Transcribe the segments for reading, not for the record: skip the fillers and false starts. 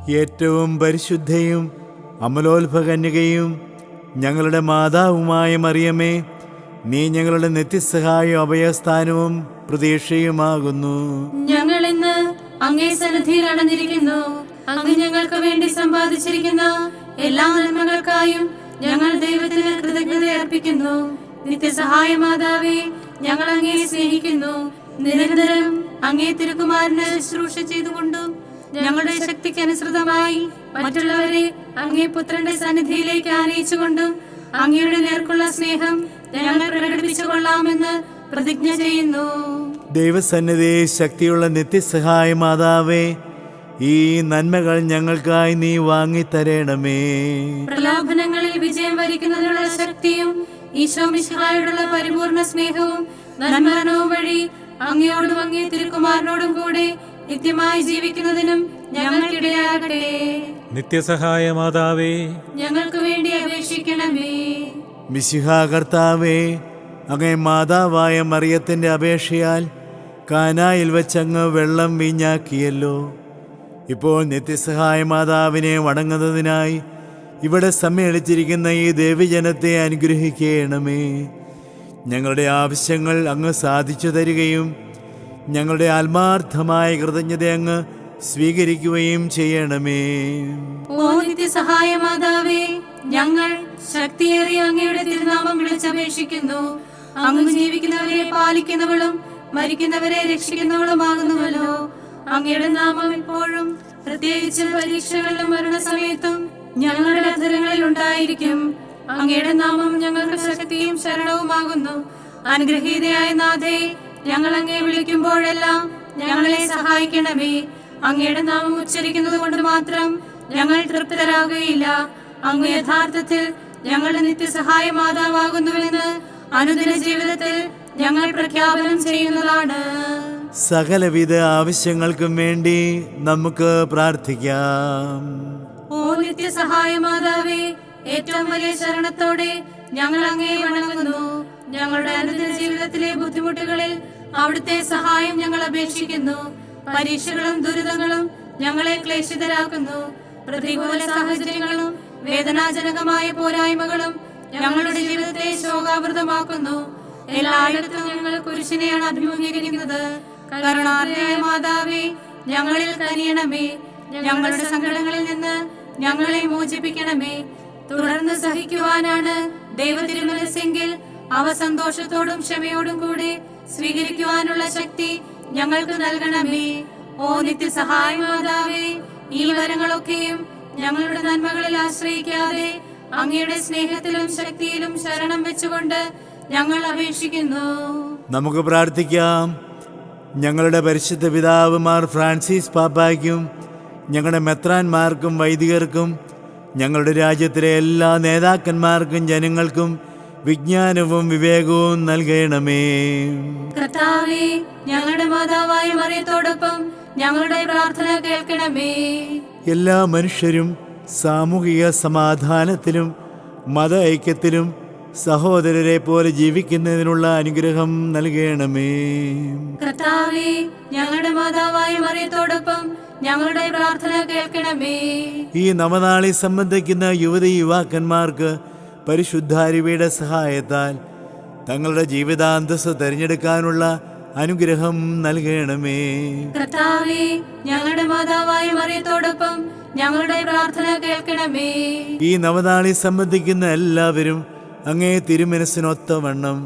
ഏറ്റവും പരിശുദ്ധയും അമലോത്ഭകന്യകയും ഞങ്ങളുടെ മാതാവുമായ മറിയമേ, നീ ഞങ്ങളുടെ നിത്യസഹായവും അഭയസ്ഥാനവും പ്രതീക്ഷയുമാകുന്നു. ഞങ്ങൾ ഇന്ന് അങ്ങേ സന്നിധിയിൽ അണഞ്ഞിരിക്കുന്നു. അങ്ങ് ഞങ്ങൾക്ക് വേണ്ടി സമ്പാദിച്ചിരിക്കുന്ന എല്ലാ നന്മകൾക്കായും ഞങ്ങൾ ദൈവത്തിന് കൃതജ്ഞത അർപ്പിക്കുന്നു. നിത്യസഹായ മാതാവേ, ഞങ്ങൾ അങ്ങേ സ്നേഹിക്കുന്നു. നിരന്തരം അങ്ങേ തിരുക്കുമാരന് ശുശ്രൂഷ ചെയ്തുകൊണ്ടും ഞങ്ങളുടെ ശക്തിക്ക് അനുസൃതമായി മറ്റുള്ളവരെ അങ്ങേ പുത്രന്റെ സന്നിധിയിലേക്ക് ആനയിച്ചുകൊണ്ടും അങ്ങയുടെ നേർക്കുള്ള സ്നേഹം ഞങ്ങൾ പ്രകടിപ്പിച്ചു കൊള്ളാമെന്ന് പ്രതിജ്ഞ ചെയ്യുന്നു. ദൈവസന്നിധി ശക്തിയുള്ള നിത്യസഹായ മാതാവേ, ഈ നന്മകൾ ഞങ്ങൾക്കായി നീ വാങ്ങിത്തരണമേ. പ്രലോഭനങ്ങളിൽ വിജയം വരിക്കുന്നതിനുള്ള ശക്തിയും ഈശോ മിശിഹായോടുള്ള പരിപൂർണ സ്നേഹവും നന്മരണവും വഴി അങ്ങയോടും അങ്ങേ തിരുക്കുമാരനോടും കൂടെ നിത്യമായി ജീവിക്കുന്നതിനും ഞങ്ങൾക്കിടയാകട്ടെ. നിത്യസഹായ മാതാവേ, ഞങ്ങൾക്ക് വേണ്ടി അപേക്ഷിക്കണമേ. മിശിഹാ കർത്താവേ, അങ്ങേ മാതാവായ മറിയത്തിന്റെ അപേക്ഷയാൽ കാനായിൽ വെച്ചങ്ങ് വെള്ളം വീഞ്ഞാക്കിയല്ലോ. ഇപ്പോൾ നിത്യസഹായ മാതാവിനെ വണങ്ങുന്നതിനായി ഇവിടെ സമ്മേളിച്ചിരിക്കുന്ന ഈ ദേവീജനത്തെ അനുഗ്രഹിക്കണമേ. ഞങ്ങളുടെ ആവശ്യങ്ങൾ അങ്ങ് സാധിച്ചു തരികയും ഞങ്ങളുടെ ആത്മാർത്ഥമായ കൃതജ്ഞത അങ്ങ് സ്വീകരിക്കുകയും ചെയ്യണമേ. ഓ നിത്യസഹായ മാതാവേ, ഞങ്ങൾ ശക്തിയേറിയ അങ്ങയുടെ തിരുനാമം വിളിച്ചപേക്ഷിക്കുന്നു. അങ്ങ് ജീവിക്കുന്നവരെ പാലിക്കുന്നവളും മരിക്കുന്നവരെ രക്ഷിക്കുന്നവളുമാകുന്നുവല്ലോ. അങ്ങയുടെ നാമം ഇപ്പോഴും പ്രത്യേകിച്ച് പരീക്ഷകളിലും മരണസമയത്തും ഞങ്ങളുടെ അധരങ്ങളിൽ ഉണ്ടായിരിക്കും. അങ്ങയുടെ നാമം ഞങ്ങൾക്ക് ശക്തിയും ശരണവുമാകുന്നു. അനുഗ്രഹീതയായ നാഥേ, ഞങ്ങൾ അങ്ങേ വിളിക്കുമ്പോഴെല്ലാം ഞങ്ങളെ സഹായിക്കണമേ. അങ്ങയുടെ നാമം ഉച്ചരിക്കുന്നത് കൊണ്ട് മാത്രം ഞങ്ങൾ തൃപ്തരാകുകയില്ല. അങ്ങ് യഥാർത്ഥത്തിൽ ഞങ്ങളുടെ നിത്യസഹായ മാതാവാകുന്നുവെന്ന് അനുദിന ജീവിതത്തിൽ ഞങ്ങൾ പ്രഖ്യാപനം ചെയ്യുന്നതാണ്. സകലവിധ ആവശ്യങ്ങൾക്കും വേണ്ടി നമുക്ക് പ്രാർത്ഥിക്കാം. ഓ നിത്യസഹായ മാതാവേ, ഏറ്റവും വലിയ ശരണത്തോടെ ഞങ്ങൾ അങ്ങേ വണങ്ങുന്നു. ഞങ്ങളുടെ അനുദിന ജീവിതത്തിലെ ബുദ്ധിമുട്ടുകളിൽ അവിടുത്തെ സഹായം ഞങ്ങൾ അപേക്ഷിക്കുന്നു. പരീക്ഷകളും ദുരിതങ്ങളും ഞങ്ങളെ ക്ലേശിതരാക്കുന്നു. പ്രതികൂല സാഹചര്യങ്ങളും വേദനാജനകമായ പോരായ്മകളും ഞങ്ങളുടെ ജീവിതത്തെ ശോകാവൃതമാക്കുന്നു. എല്ലായിടത്തും ഞങ്ങൾ കുരിശിനെയാണ് അഭിമുഖീകരിക്കുന്നത്. കരുണാർദ്രയായ മാതാവേ, ഞങ്ങളിൽ കനിയണമേ. ഞങ്ങളുടെ സങ്കടങ്ങളിൽ നിന്ന് ഞങ്ങളെ മോചിപ്പിക്കണമേ. തുടർന്ന് സഹിക്കുവാനാണ് ദൈവതിരുമനസ്സെങ്കിൽ അവ സന്തോഷത്തോടും ക്ഷമയോടും കൂടെ സ്വീകരിക്കുവാനുള്ള ശക്തി ഞങ്ങൾക്ക് നൽകണമേ. ഓ നിത്യസഹായ മാതാവേ, ഈ വരങ്ങളൊക്കെയും ഞങ്ങളുടെ നന്മകളിൽ ആശ്രയിക്കാതെ അങ്ങയുടെ സ്നേഹത്തിലും ശക്തിയിലും ശരണം വെച്ചുകൊണ്ട് ഞങ്ങൾ അപേക്ഷിക്കുന്നു. നമുക്ക് പ്രാർത്ഥിക്കാം. ഞങ്ങളുടെ പരിശുദ്ധ പിതാവ് മാർ ഫ്രാൻസിസ് പാപ്പായ്ക്കും ഞങ്ങളുടെ മെത്രാന്മാർക്കും വൈദികർക്കും ഞങ്ങളുടെ രാജ്യത്തിലെ എല്ലാ നേതാക്കന്മാർക്കും ജനങ്ങൾക്കും വിജ്ഞാനവും വിവേകവും നൽകണമേ. കർത്താവേ, ഞങ്ങളുടെ മാതാവായ മറിയത്തോടൊപ്പം ഞങ്ങളുടെ പ്രാർത്ഥന കേൾക്കണമേ. എല്ലാ മനുഷ്യരും സാമൂഹിക സമാധാനത്തിലും മത ഐക്യത്തിലും സഹോദരരെ പോലെ ജീവിക്കുന്നതിനുള്ള അനുഗ്രഹം നൽകണമേ. കർത്താവേ, ഞങ്ങളുടെ മാതാവായ മറിയത്തോടൊപ്പം ഞങ്ങളുടെ പ്രാർത്ഥന കേൾക്കണമേ. ഈ നവനാളി സംബന്ധിക്കുന്ന യുവതി യുവാക്കന്മാർക്ക് പരിശുദ്ധാരുവിയുടെ സഹായത്താൽ തങ്ങളുടെ ജീവിതാന്തസ് തിരഞ്ഞെടുക്കാനുള്ള അനുഗ്രഹം നൽകണമേ. കർത്താവേ, ഞങ്ങളുടെ മാതാവായ മറിയത്തോടൊപ്പം ഞങ്ങളുടെ പ്രാർത്ഥന കേൾക്കണമേ. ഈ നവനാളി സംബന്ധിക്കുന്ന എല്ലാവരും അങ്ങേ തിരുമനസ്സിനൊത്തവണ്ണം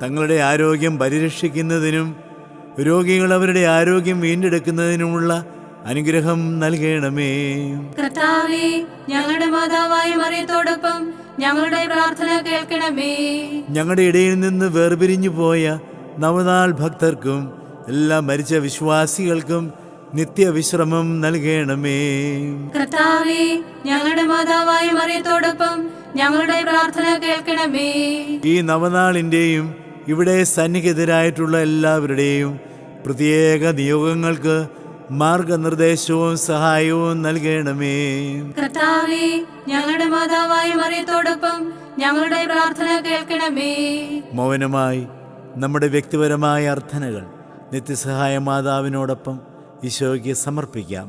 തങ്ങളുടെ ആരോഗ്യം പരിരക്ഷിക്കുന്നതിനും രോഗികൾ അവരുടെ ആരോഗ്യം വീണ്ടെടുക്കുന്നതിനുമുള്ള അനുഗ്രഹം നൽകണമേ. കർത്താവേ, ഞങ്ങളുടെ മാതാവായ മറിയത്തോടൊപ്പം ഞങ്ങളുടെ പ്രാർത്ഥന കേൾക്കണമേ. ഞങ്ങളുടെ ഇടയിൽ നിന്ന് വേർപിരിഞ്ഞു പോയ നവനാൾ ഭക്തർക്കും എല്ലാ മരിച്ച വിശ്വാസികൾക്കും നിത്യവിശ്രമം നൽകണമേ. കർത്താവേ, ഞങ്ങളുടെ മാതാവായ മറിയത്തോടൊപ്പം ഞങ്ങളുടെ പ്രാർത്ഥന കേൾക്കണമേ. ഈ നവനാളിൻ്റെയും ഇവിടെ സന്നിഹിതരായിട്ടുള്ള എല്ലാവരുടെയും പ്രത്യേക നിയോഗങ്ങൾക്ക് മാർഗനിർദ്ദേശവും സഹായവും നൽകണമേ. കർത്താവേ, ഞങ്ങളുടെ മാതാവായ മറിയത്തോടൊപ്പം ഞങ്ങളുടെ പ്രാർത്ഥന കേൾക്കണമേ. മൗനമായി നമ്മുടെ വ്യക്തിപരമായ അർത്ഥനകൾ നിത്യസഹായ മാതാവിനോടൊപ്പം ഈശോയ്ക്ക് സമർപ്പിക്കാം.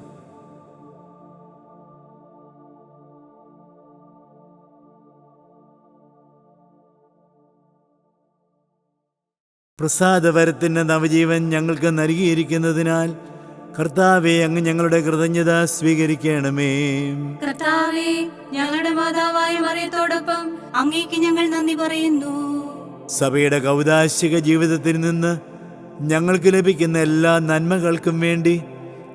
പ്രസാദവരത്തിൻ്റെ നവജീവൻ ഞങ്ങൾക്ക് നൽകിയിരിക്കുന്നതിനാൽ കർത്താവെ, അങ്ങ് ഞങ്ങളുടെ കൃതജ്ഞത സ്വീകരിക്കണമേ. കർത്താവേ, ഞങ്ങളുടെ മാതാവായ മറിയത്തോടൊപ്പം അങ്ങേക്ക് ഞങ്ങൾ നന്ദി പറയുന്നു. സഭയുടെ കൗദാശിക ജീവിതത്തിൽ നിന്ന് ഞങ്ങൾക്ക് ലഭിക്കുന്ന എല്ലാ നന്മകൾക്കും വേണ്ടി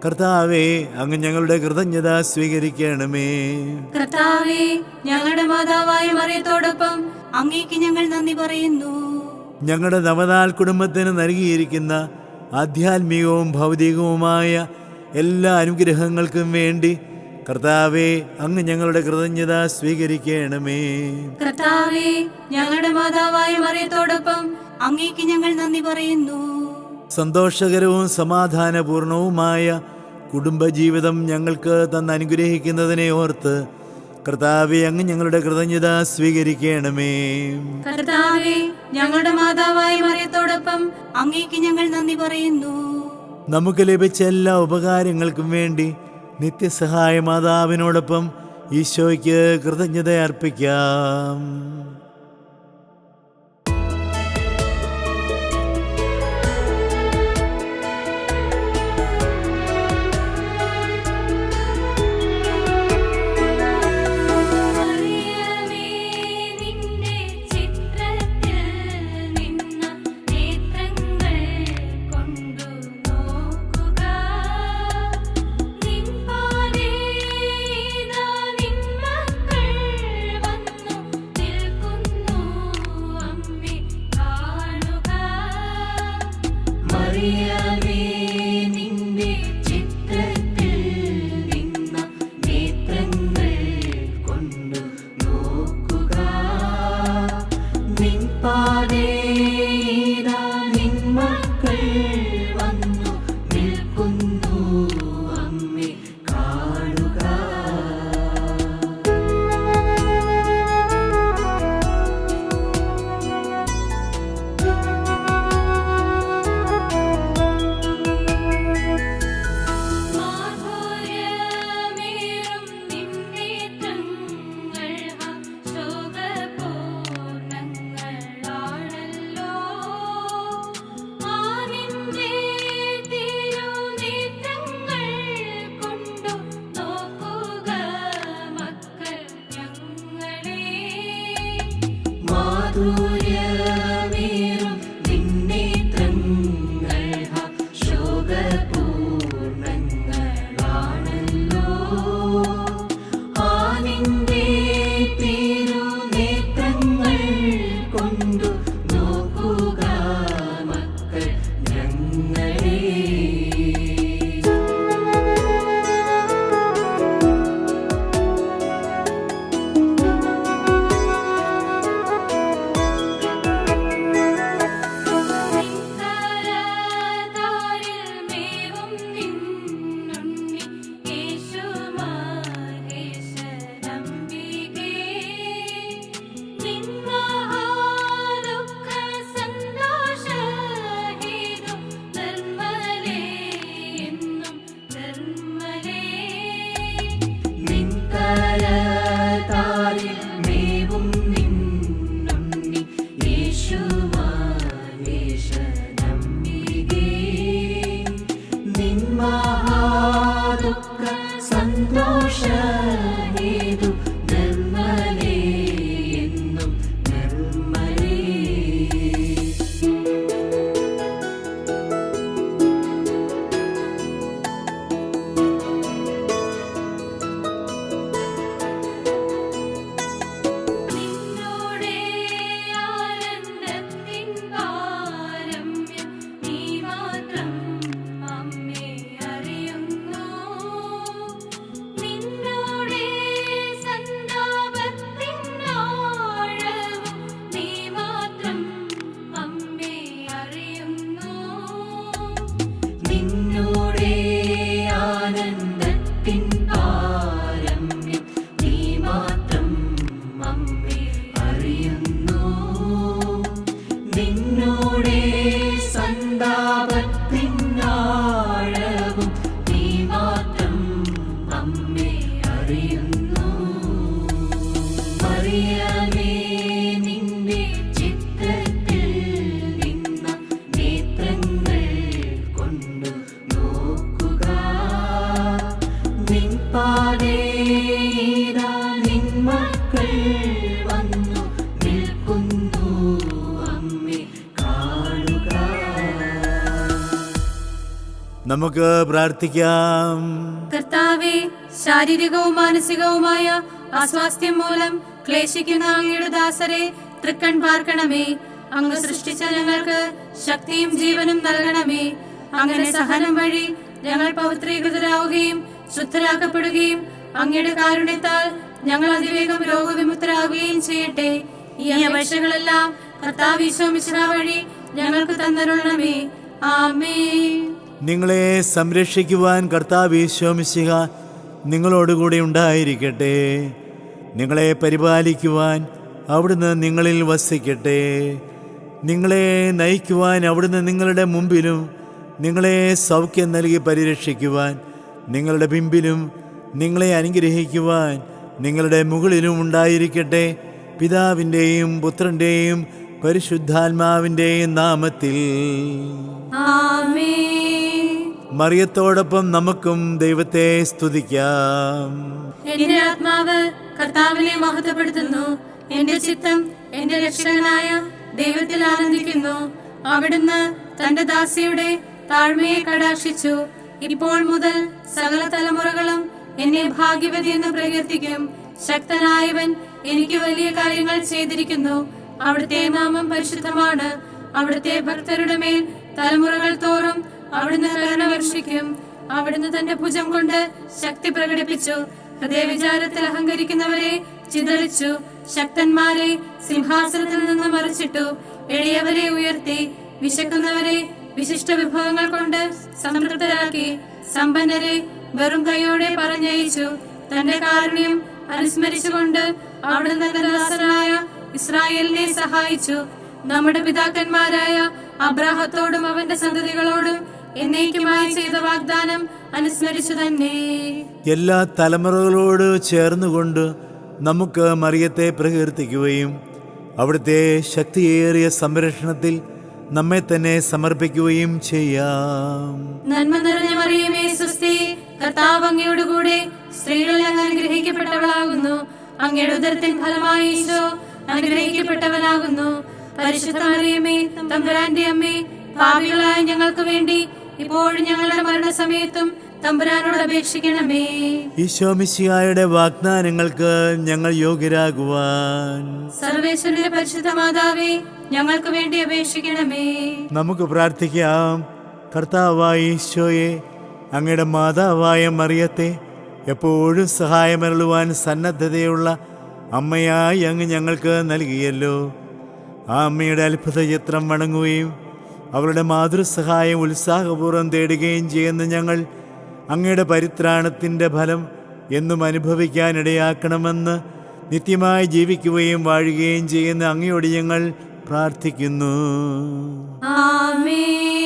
കർത്താവെ, അങ്ങ് ഞങ്ങളുടെ കൃതജ്ഞത സ്വീകരിക്കണമേ. കർത്താവേ, ഞങ്ങളുടെ മാതാവായ മറിയത്തോടൊപ്പം അങ്ങേക്ക് ഞങ്ങൾ നന്ദി പറയുന്നു. ഞങ്ങളുടെ നവനാൾ കുടുംബത്തിന് നൽകിയിരിക്കുന്ന ആധ്യാത്മികവും ഭൗതികവുമായ എല്ലാ അനുഗ്രഹങ്ങൾക്കും വേണ്ടി കർത്താവെ, അങ്ങ് ഞങ്ങളുടെ കൃതജ്ഞത സ്വീകരിക്കണമേ. കർത്താവേ, ഞങ്ങളുടെ മാതാവായ മറിയത്തോടൊപ്പം അങ്ങേക്ക് ഞങ്ങൾ നന്ദി പറയുന്നു. സന്തോഷകരവും സമാധാനപൂർണവുമായ കുടുംബജീവിതം ഞങ്ങൾക്ക് തന്നനുഗ്രഹിക്കുന്നതിനെ ഓർത്ത് കർത്താവെ, അങ്ങ് ഞങ്ങളുടെ കൃതജ്ഞത സ്വീകരിക്കണമേ. കർത്താവേ, ഞങ്ങളുടെ മാതാവായ മറിയത്തോടൊപ്പം അങ്ങേക്ക് ഞങ്ങൾ നന്ദി പറയുന്നു. നമുക്ക് ലഭിച്ച എല്ലാ ഉപകാരങ്ങൾക്കും വേണ്ടി നിത്യസഹായ മാതാവിനോടൊപ്പം ഈശോയ്ക്ക് കൃതജ്ഞത അർപ്പിക്കാം. അറിയോ നിൽപ്പാതെ ഇതാ നിൻ മക്കൾ വന്നു നിൽക്കുന്നു അമ്മേ കാണുക. നമുക്ക് പ്രാർത്ഥിക്കാം. കർത്താവേ, ശാരീരികവും മാനസികവുമായ അസ്വാസ്ഥ്യം മൂലം ക്ലേശിക്കുന്ന അങ്ങയുടെ ദാസരെ തൃക്കൺ പാർക്കണമേ. അങ്ങ് സൃഷ്ടിച്ച ഞങ്ങൾക്ക് ശക്തിയും ജീവനും നൽകണമേ. അങ്ങനെ സഹനം വഴി ഞങ്ങൾ പവിത്രീകൃതരാവുകയും ശുദ്ധരാക്കപ്പെടുകയും അങ്ങയുടെ കാരുണ്യത്താൽ ഞങ്ങൾ അതിവേഗം രോഗവിമുക്തരാകുകയും ചെയ്യട്ടെ. ഈ അപേക്ഷകളെല്ലാം കർത്താവ് ഈശോ മിശിഹാ വഴി ഞങ്ങൾക്ക് തന്നരുളണമേ. ആമേൻ. നിങ്ങളെ സംരക്ഷിക്കുവാൻ കർത്താവ് ഈശോ മിശിഹാ നിങ്ങളോടുകൂടി ഉണ്ടായിരിക്കട്ടെ. നിങ്ങളെ പരിപാലിക്കുവാൻ അവിടുന്ന് നിങ്ങളിൽ വസിക്കട്ടെ. നിങ്ങളെ നയിക്കുവാൻ അവിടുന്ന് നിങ്ങളുടെ മുമ്പിലും നിങ്ങളെ സൗഖ്യം നൽകി പരിരക്ഷിക്കുവാൻ നിങ്ങളുടെ പിമ്പിലും നിങ്ങളെ അനുഗ്രഹിക്കുവാൻ നിങ്ങളുടെ മുകളിലും ഉണ്ടായിരിക്കട്ടെ. പിതാവിൻ്റെയും പുത്രൻ്റെയും പരിശുദ്ധാത്മാവിൻ്റെയും നാമത്തിൽ ആമേൻ. മറിയത്തോടൊപ്പം നമുക്കും ദൈവത്തെ സ്തുതിക്കാം. എന്റെ ആത്മാവ് കർത്താവിനെ മഹത്വപ്പെടുത്തുന്നു. എന്റെ ചിത്തം എന്റെ രക്ഷകനായ ദൈവത്തിൽ ആനന്ദിക്കുന്നു. അവിടുന്ന് തന്റെ ദാസിയുടെ താഴ്മയെ കടാക്ഷിച്ചു. ഇപ്പോൾ മുതൽ സകല തലമുറകളും എന്നെ ഭാഗ്യവതി എന്ന് പ്രകീർത്തിക്കും. ശക്തനായവൻ എനിക്ക് വലിയ കാര്യങ്ങൾ ചെയ്തിരിക്കുന്നു. അവിടുത്തെ നാമം പരിശുദ്ധമാണ്. അവിടുത്തെ ഭക്തരുടെ മേൽ തലമുറകൾ തോറും അവിടുന്ന് കരുണ വർഷിക്കും. അവിടുന്ന് തന്റെ ഭുജം കൊണ്ട് ശക്തി പ്രകടിപ്പിച്ചു. ഹൃദയവിചാരത്തിൽ അഹങ്കരിക്കുന്നവരെ ചിതറിച്ചു. ശക്തന്മാരെ സിംഹാസനത്തിൽ നിന്ന് മറിച്ചിട്ടു. എളിയവരെ ഉയർത്തി. വിശക്കുന്നവരെ വിശിഷ്ട വിഭവങ്ങൾ കൊണ്ട് സംതൃപ്തരാക്കി. സമ്പന്നരെ വെറും കൈയോടെ പറഞ്ഞയച്ചു. തന്റെ കാരുണ്യം അനുസ്മരിച്ചുകൊണ്ട് അവിടുന്ന് തന്റെ ദാസനായ ഇസ്രായേലിനെ സഹായിച്ചു. നമ്മുടെ പിതാക്കന്മാരായ അബ്രാഹത്തോടും അവന്റെ സന്തതികളോടും എന്നേക്കുമായി ചെയ്ത വാഗ്ദാനം അനുസ്മരിച്ചു തന്നെ. എല്ലാ തലമുറകളോട് ചേർന്നുകൊണ്ട് നമുക്ക് മറിയത്തെ പ്രകീർത്തിക്കുകയും അവിടുത്തെ ശക്തിയേറിയ സംരക്ഷണത്തിൽ നമ്മെ തന്നെ സമർപ്പിക്കുകയും ചെയ്യാം. നന്മ നിറഞ്ഞ മറിയമേ സ്വസ്തി, കർത്താവ് അങ്ങയോട് കൂടെ സ്ത്രീകളിൽ അങ്ങ് അനുഗ്രഹിക്കപ്പെട്ടവളാകുന്നു. അങ്ങയുടെ ഉദരത്തിൻ ഫലമായി ഈശോ അനുഗ്രഹിക്കപ്പെട്ടവനാകുന്നു. പരിശുദ്ധ മറിയമേ, തമ്പുരാന്റെ അമ്മേ, പാപികളായ ഞങ്ങൾക്ക് വേണ്ടി ഇപ്പോഴും ഞങ്ങളുടെ മരണസമയത്തും തമ്പുരാനോട് അപേക്ഷിക്കണമേ. ഈശോ മിശിഹായുടെ വാഗ്ദാനങ്ങൾക്ക് ഞങ്ങൾ യോഗ്യരാകുവാൻ സർവേശ്വരന്റെ പരിശുദ്ധ മാതാവേ, ഞങ്ങൾക്ക് വേണ്ടി അപേക്ഷിക്കണമേ. നമുക്ക് പ്രാർത്ഥിക്കാം. കർത്താവായ ഈശോയെ, അങ്ങയുടെ മാതാവായ മറിയത്തെ എപ്പോഴും സഹായമരുളുവാൻ സന്നദ്ധതയുള്ള അമ്മയായി അങ്ങ് ഞങ്ങൾക്ക് നൽകിയല്ലോ. ആ അമ്മയുടെ അത്ഭുത ചിത്രം വണങ്ങുകയും അവളുടെ മാതൃസഹായം ഉത്സാഹപൂർവ്വം തേടുകയും ചെയ്യുന്ന ഞങ്ങൾ അങ്ങയുടെ പരിത്രാണത്തിൻ്റെ ഫലം എന്നും അനുഭവിക്കാനിടയാക്കണമെന്ന് നിത്യമായി ജീവിക്കുകയും വാഴുകയും ചെയ്യുന്ന അങ്ങയോട് ഞങ്ങൾ പ്രാർത്ഥിക്കുന്നു. ആമേൻ.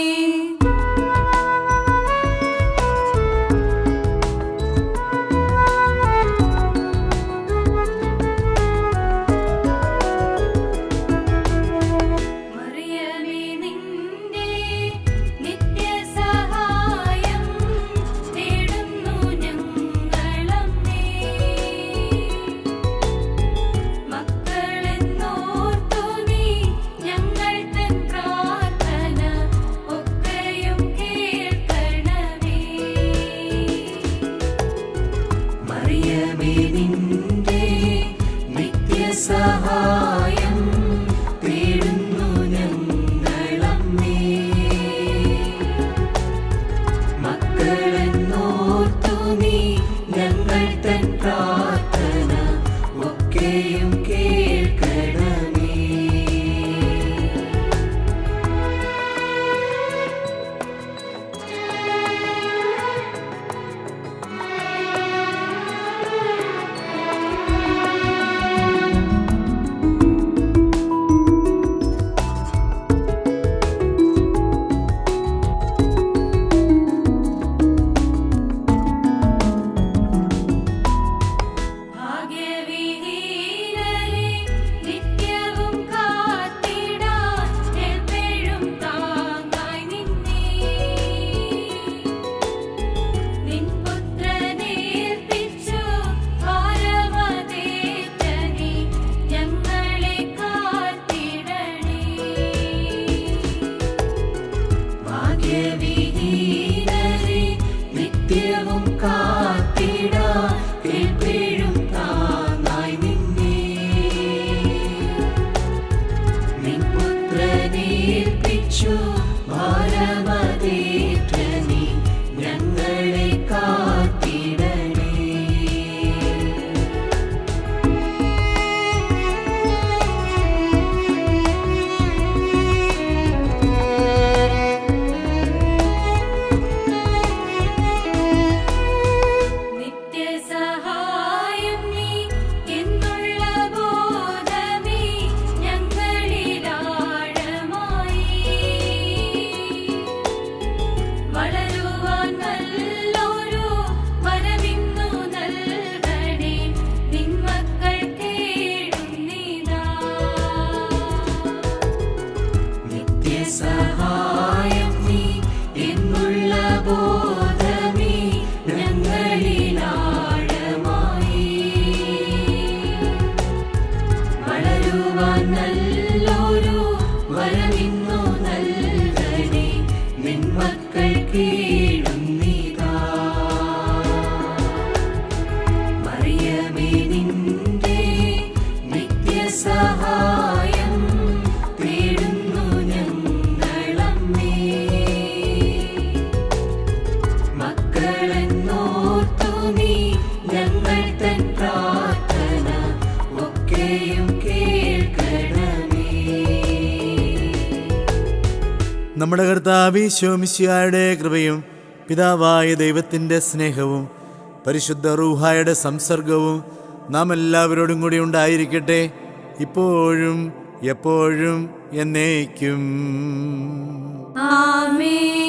നിത്യവും കാത്തിടാം കേൾപ്പിഴും താങ്ങായി നിന്നെ. നിൻ പുത്രനേൽപ്പിച്ചു ഭാരമതേറ്റ നീ ഞങ്ങളെ കാത്തിടണേ. നിത്യസഹായം നീ എന്നുള്ള ബോധമേ ഞങ്ങളിലാഴമായി. വളരുവാൻ നല്ലൊരു വരമിന്നു നൽകണേ നിൻ മക്കൾ കേഴുന്നിതാ. നിത്യസഹായം നീ എന്നുള്ള ബോധമേ ഞങ്ങളിലാഴമായി. വളരുവാൻ നല്ലൊരു വരമിന്നു നൽകണേ നിൻ മക്കൾ കേഴുന്നിതാ. മറിയമേ നിന്റെ നിത്യസഹായം തേടുന്നു ഞങ്ങളമ്മേ. മക്കളെന്നോർത്തു നീ ഞങ്ങൾ തൻ പ്രാർത്ഥന ഒക്കെയും കേൾക്കണമേ. നമ്മുടെ കർത്താവ് ഈശോ മിശിഹായുടെ കൃപയും പിതാവായ ദൈവത്തിൻ്റെ സ്നേഹവും പരിശുദ്ധ റൂഹായുടെ സംസർഗവും നാം എല്ലാവരോടും കൂടി ഉണ്ടായിരിക്കട്ടെ, ഇപ്പോഴും എപ്പോഴും എന്നേക്കും. ആമേൻ.